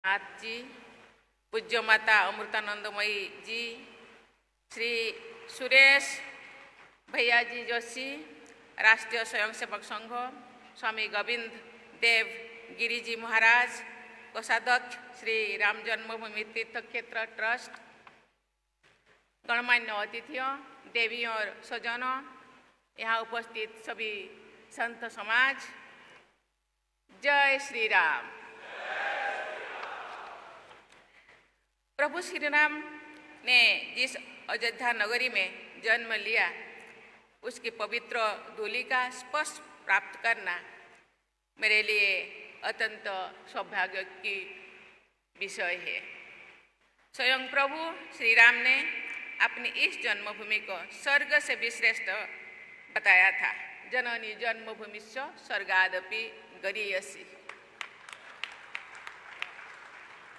नाथ जी, पूज्य माता अमृतानंदमयी जी, श्री सुरेश भैया जी जोशी, राष्ट्रीय स्वयंसेवक संघ, स्वामी गोविंद देव गिरी जी महाराज, कोषाध्यक्ष श्री राम जन्मभूमि तीर्थ क्षेत्र ट्रस्ट, गणमान्य अतिथियों, देवी और स्वजनों, यहाँ उपस्थित सभी संत समाज, जय श्री राम। प्रभु श्री राम ने जिस अयोध्या नगरी में जन्म लिया, उसकी पवित्र धूलि का स्पर्श प्राप्त करना मेरे लिए अत्यंत सौभाग्य की विषय है। स्वयं प्रभु श्री राम ने अपनी इस जन्मभूमि को स्वर्ग से भी श्रेष्ठ बताया था। जननी जन्मभूमिश्च स्वर्गादपि गरीयसी।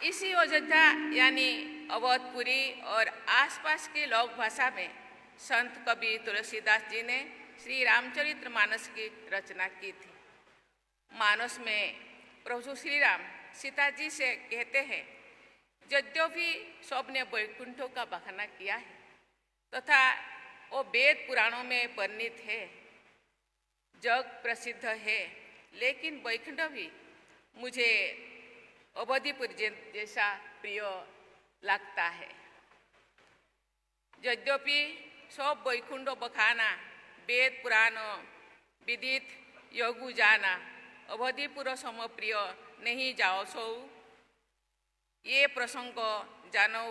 इसी अयोध्या यानी अवधपुरी और आसपास के लोक भाषा में संत कवि तुलसीदास जी ने श्री रामचरित्र मानस की रचना की थी। मानस में प्रभु श्री राम सीता जी से कहते हैं, यद्यपि सबने वैकुंठों का बखाना किया है तथा वो वेद पुराणों में वर्णित है, जग प्रसिद्ध है, लेकिन वैकुंठ भी मुझे अवधिपुर जैसा प्रिय लगता है। यद्यपि सब वैकुंठ बखाना, वेद पुराण विदित योगु जाना, अवधिपुर सम प्रिय नहीं जाओ सो, ये प्रसंग जानो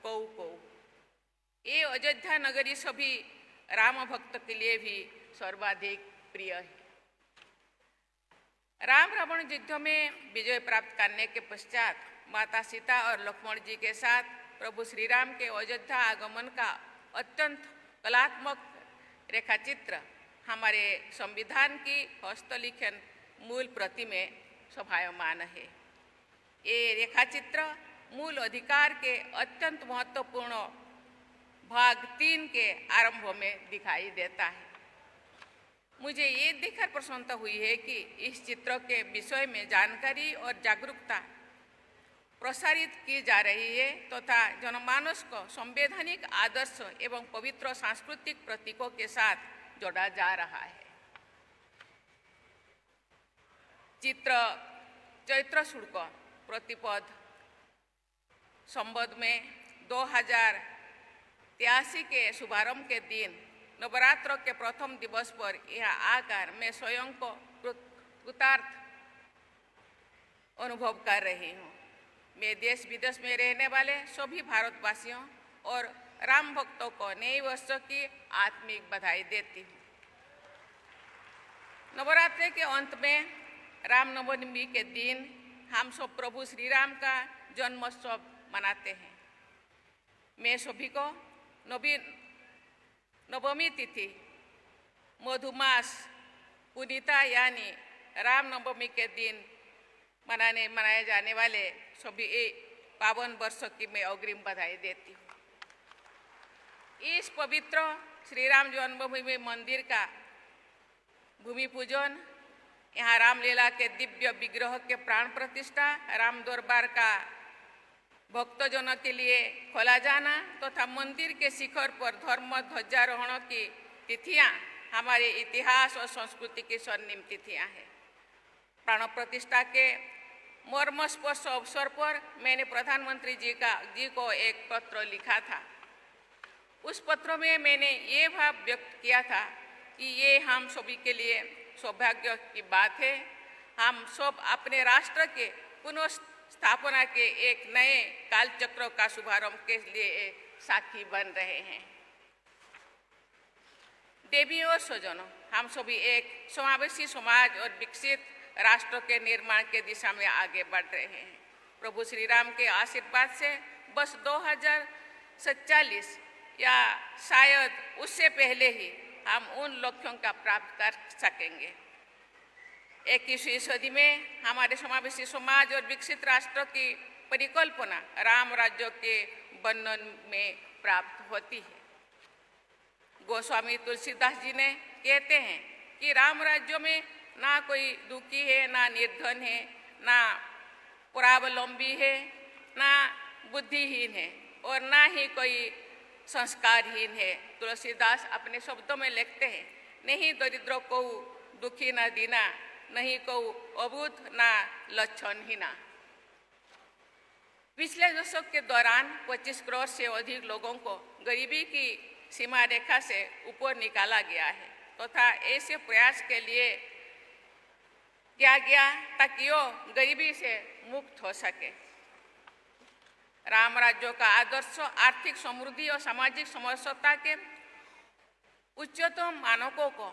कौ कौ। ये अयोध्या नगरी सभी राम भक्त के लिए भी सर्वाधिक प्रिय है। राम रावण युद्ध में विजय प्राप्त करने के पश्चात माता सीता और लक्ष्मण जी के साथ प्रभु श्री राम के अयोध्या आगमन का अत्यंत कलात्मक रेखाचित्र हमारे संविधान की हस्तलिखन मूल प्रति में शोभायमान है। ये रेखाचित्र मूल अधिकार के अत्यंत महत्वपूर्ण भाग 3 के आरंभ में दिखाई देता है। मुझे ये देखकर प्रसन्नता हुई है कि इस चित्र के विषय में जानकारी और जागरूकता प्रसारित की जा रही है तथा जनमानस को संवैधानिक आदर्श एवं पवित्र सांस्कृतिक प्रतीकों के साथ जोड़ा जा रहा है। चित्र चैत्र शुक्ल प्रतिपद संवत में 2083 के शुभारंभ के दिन नवरात्र के प्रथम दिवस पर यहाँ आकर मैं स्वयं को कृतार्थ अनुभव कर रही हूँ। मैं देश विदेश में रहने वाले सभी भारतवासियों और राम भक्तों को नए वर्ष की आत्मिक बधाई देती हूँ। नवरात्रि के अंत में रामनवमी के दिन हम सब प्रभु श्री राम का जन्मोत्सव मनाते हैं। मैं सभी को नवमी तिथि मधुमास पुनीता यानी रामनवमी के दिन मनाए जाने वाले सभी पावन वर्ष की मैं अग्रिम बधाई देती हूँ। इस पवित्र श्री राम जन्मभूमि मंदिर का भूमि पूजन, यहाँ रामलीला के दिव्य विग्रह के प्राण प्रतिष्ठा, राम दरबार का भक्तजनों के लिए खोला जाना तथा मंदिर के शिखर पर धर्म ध्वजारोहण की तिथियां हमारे इतिहास और संस्कृति की स्वर्णिम तिथियां हैं। प्राण प्रतिष्ठा के मर्मस्पर्श अवसर पर मैंने प्रधानमंत्री जी को एक पत्र लिखा था। उस पत्र में मैंने ये भाव व्यक्त किया था कि ये हम सभी के लिए सौभाग्य की बात है। हम सब अपने राष्ट्र के पुनः स्थापना के एक नए कालचक्र का शुभारंभ के लिए साथी बन रहे हैं। देवी और स्वजनों, हम सभी एक समावेशी समाज और विकसित राष्ट्र के निर्माण के दिशा में आगे बढ़ रहे हैं। प्रभु श्री राम के आशीर्वाद से बस 2047 या शायद उससे पहले ही हम उन लक्ष्यों का प्राप्त कर सकेंगे। 21वीं सदी में हमारे समावेशी समाज और विकसित राष्ट्र की परिकल्पना राम राज्य के वर्णन में प्राप्त होती है। गोस्वामी तुलसीदास जी ने कहते हैं कि राम राज्य में ना कोई दुखी है, ना निर्धन है, ना परावलंबी है, ना बुद्धिहीन है और ना ही कोई संस्कारहीन है। तुलसीदास अपने शब्दों में लिखते हैं, नहीं दरिद्र को दुखी न दीना, नहीं को अबूझ ना लक्षणहीना। पिछले दशक के दौरान 25 करोड़ से अधिक लोगों को गरीबी की सीमा रेखा से ऊपर निकाला गया है तथा ऐसे प्रयास के लिए किया गया ताकि वो गरीबी से मुक्त हो सके। राम राज्य का आदर्श आर्थिक समृद्धि और सामाजिक समरसता के उच्चतम मानकों को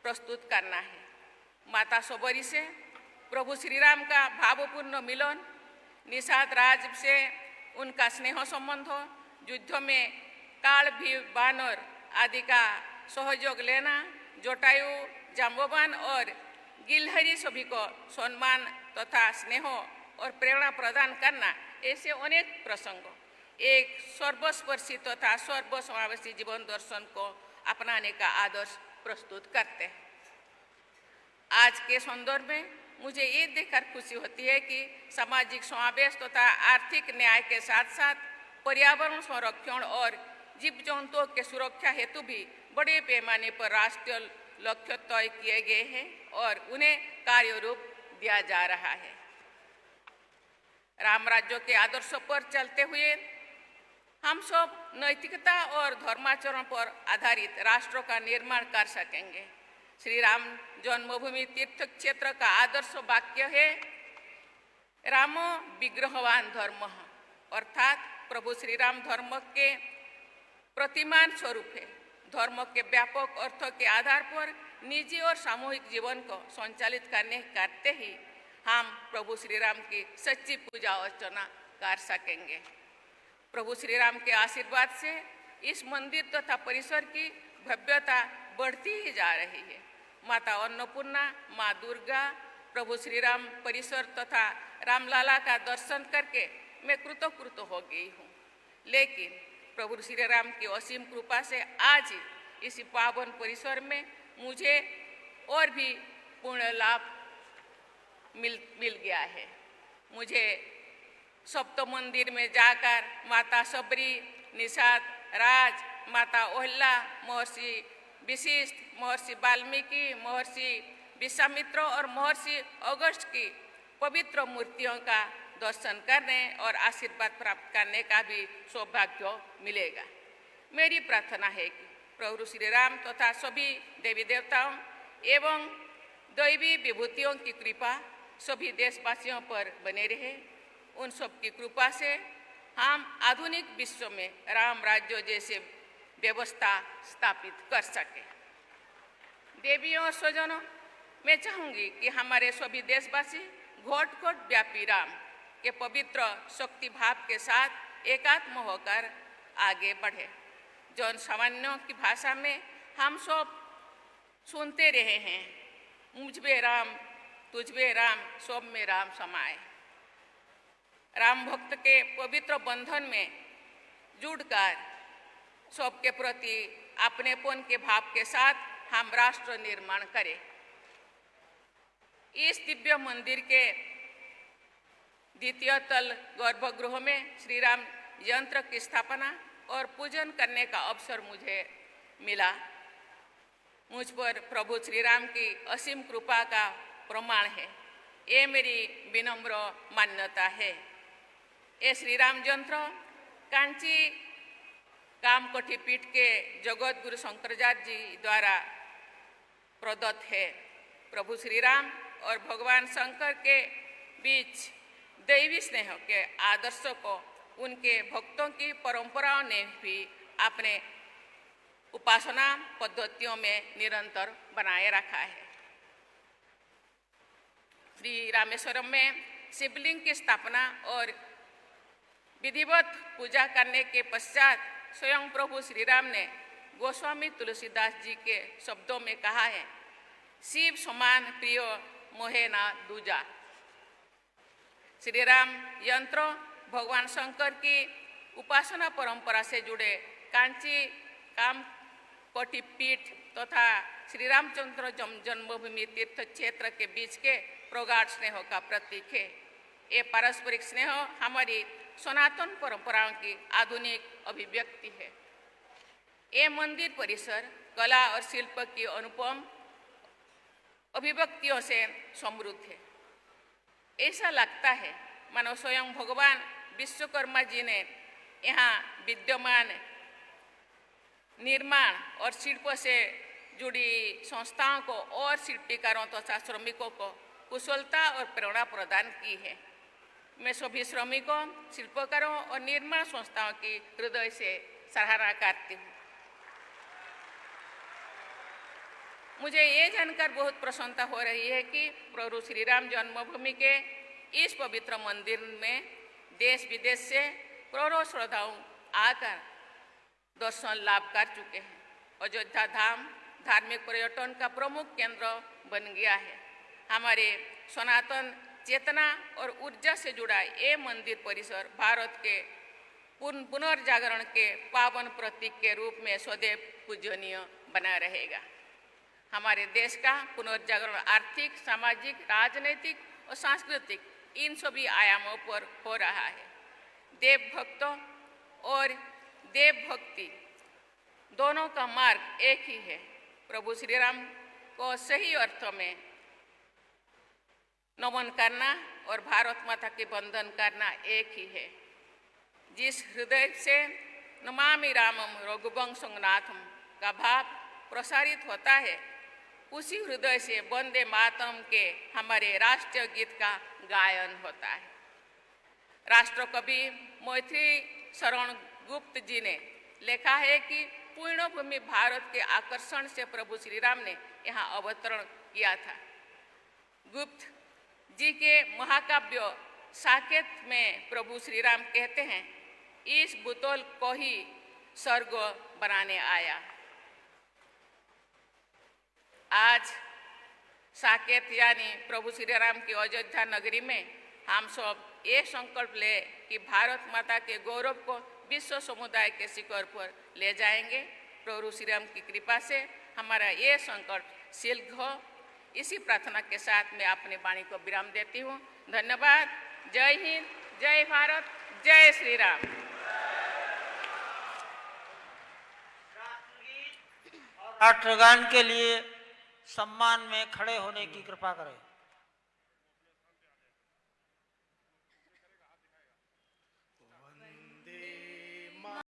प्रस्तुत करना है। माता सबरी से प्रभु श्री राम का भावपूर्ण मिलन, निषाद राज से उनका स्नेह संबंध, युद्ध में काल भी बानर आदि का सहयोग लेना, जटायु, जाम्बवान और गिलहरी सभी को सम्मान तथा स्नेह और प्रेरणा प्रदान करना, ऐसे अनेक प्रसंग एक सर्वस्पर्शी तथा सर्वसमावेशी जीवन दर्शन को अपनाने का आदर्श प्रस्तुत करते हैं। आज के संदर्भ में मुझे ये देखकर खुशी होती है कि सामाजिक समावेश तथा आर्थिक न्याय के साथ साथ पर्यावरण संरक्षण और जीव जंतुओं के सुरक्षा हेतु भी बड़े पैमाने पर राष्ट्रीय लक्ष्य तय किए गए हैं और उन्हें कार्य रूप दिया जा रहा है। राम राज्य के आदर्शों पर चलते हुए हम सब नैतिकता और धर्माचरण पर आधारित राष्ट्र का निर्माण कर सकेंगे। श्री राम जन्मभूमि तीर्थ क्षेत्र का आदर्श वाक्य है, रामो विग्रहवान धर्म, अर्थात प्रभु श्री राम धर्म के प्रतिमान स्वरूप है। धर्म के व्यापक अर्थ के आधार पर निजी और सामूहिक जीवन को संचालित करते ही हम प्रभु श्री राम की सच्ची पूजा अर्चना कर सकेंगे। प्रभु श्री राम के आशीर्वाद से इस मंदिर तथा परिसर की भव्यता बढ़ती ही जा रही है। माता अन्नपूर्णा, माँ दुर्गा, प्रभु श्री राम परिसर तथा रामलाला का दर्शन करके मैं कृतकृत हो गई हूँ। लेकिन प्रभु श्री राम की असीम कृपा से आज इसी पावन परिसर में मुझे और भी पूर्ण लाभ मिल गया है। मुझे सप्त मंदिर में जाकर माता सबरी, निषाद राज, माता ओहला, महर्षि विशिष्ट, महर्षि वाल्मीकि, महर्षि विश्वामित्र और महर्षि अगस्त की पवित्र मूर्तियों का दर्शन करने और आशीर्वाद प्राप्त करने का भी सौभाग्य मिलेगा। मेरी प्रार्थना है कि प्रभु श्री राम तथा सभी देवी देवताओं एवं दैवी विभूतियों की कृपा सभी देशवासियों पर बने रहे। उन सब की कृपा से हम आधुनिक विश्व में राम राज्य जैसे व्यवस्था स्थापित कर सके। देवियों और स्वजनों, मैं चाहूँगी कि हमारे सभी देशवासी घोट घोट व्यापी राम के पवित्र शक्ति भाव के साथ एकात्म होकर आगे बढ़े। जन सामान्यों की भाषा में हम सब सुनते रहे हैं, मुझ में राम, तुझ में राम, सब में राम समाए। राम भक्त के पवित्र बंधन में जुड़कर सबके प्रति अपनेपन के भाव के साथ हम राष्ट्र निर्माण करें। इस दिव्य मंदिर के द्वितीय तल गर्भगृह में श्री राम यंत्र की स्थापना और पूजन करने का अवसर मुझे मिला। मुझ पर प्रभु श्री राम की असीम कृपा का प्रमाण है। ये मेरी विनम्र मान्यता है। ये श्री राम यंत्र कांची कामकोठी पीठ के जगत गुरु शंकराचार्य जी द्वारा प्रदत्त है। प्रभु श्री राम और भगवान शंकर के बीच दैवी स्नेह के आदर्शों को उनके भक्तों की परंपराओं ने भी अपने उपासना पद्धतियों में निरंतर बनाए रखा है। श्री रामेश्वरम में शिवलिंग की स्थापना और विधिवत पूजा करने के पश्चात स्वयं प्रभु श्री राम ने गोस्वामी तुलसीदास जी के शब्दों में कहा है, शिव समान प्रिय मोहे ना दूजा। श्री राम यंत्र भगवान शंकर की उपासना परंपरा से जुड़े कांची कामकोठी पीठ तथा श्री रामचंद्र जन्मभूमि तीर्थ क्षेत्र के बीच के प्रगाढ़ स्नेह का प्रतीक है। ये पारस्परिक स्नेह हमारी सनातन परंपराओं की आधुनिक अभिव्यक्ति है। ये मंदिर परिसर कला और शिल्प की अनुपम अभिव्यक्तियों से समृद्ध है। ऐसा लगता है मानो स्वयं भगवान विश्वकर्मा जी ने यहाँ विद्यमान निर्माण और शिल्प से जुड़ी संस्थाओं को और शिल्पकारों तथा श्रमिकों को कुशलता और प्रेरणा प्रदान की है। मैं सभी श्रमिकों, शिल्पकारों और निर्माण संस्थाओं की हृदय से सराहना करती हूँ। मुझे ये जानकर बहुत प्रसन्नता हो रही है कि प्रभु श्री राम जन्मभूमि के इस पवित्र मंदिर में देश विदेश से करोड़ों श्रद्धालु आकर दर्शन लाभ कर चुके हैं। अयोध्या धाम धार्मिक पर्यटन का प्रमुख केंद्र बन गया है। हमारे सनातन चेतना और ऊर्जा से जुड़ा ये मंदिर परिसर भारत के पुनर्जागरण के पावन प्रतीक के रूप में सदैव पूजनीय बना रहेगा। हमारे देश का पुनर्जागरण आर्थिक, सामाजिक, राजनीतिक और सांस्कृतिक इन सभी आयामों पर हो रहा है। देवभक्तों और देवभक्ति दोनों का मार्ग एक ही है। प्रभु श्री राम को सही अर्थों में नमन करना और भारत माता के बंधन करना एक ही है। जिस हृदय से नमामि रामम रघुवंशनाथम का भाव प्रसारित होता है, उसी हृदय से वंदे मातरम के हमारे राष्ट्रीय गीत का गायन होता है। राष्ट्रकवि मैथिली शरण गुप्त जी ने लिखा है कि पुण्यभूमि भारत के आकर्षण से प्रभु श्री राम ने यहाँ अवतरण किया था। गुप्त जी के महाकाव्य साकेत में प्रभु श्री राम कहते हैं, इस बुतोल को ही स्वर्ग बनाने आया। आज साकेत यानी प्रभु श्री राम की अयोध्या नगरी में हम सब ये संकल्प ले कि भारत माता के गौरव को विश्व समुदाय के शिखर पर ले जाएंगे। प्रभु श्री राम की कृपा से हमारा ये संकल्प सिद्ध हो। इसी प्रार्थना के साथ मैं अपनी वाणी को विराम देती हूँ। धन्यवाद। जय हिंद, जय भारत, जय श्री राम। राष्ट्रगान के लिए सम्मान में खड़े होने की कृपा करें।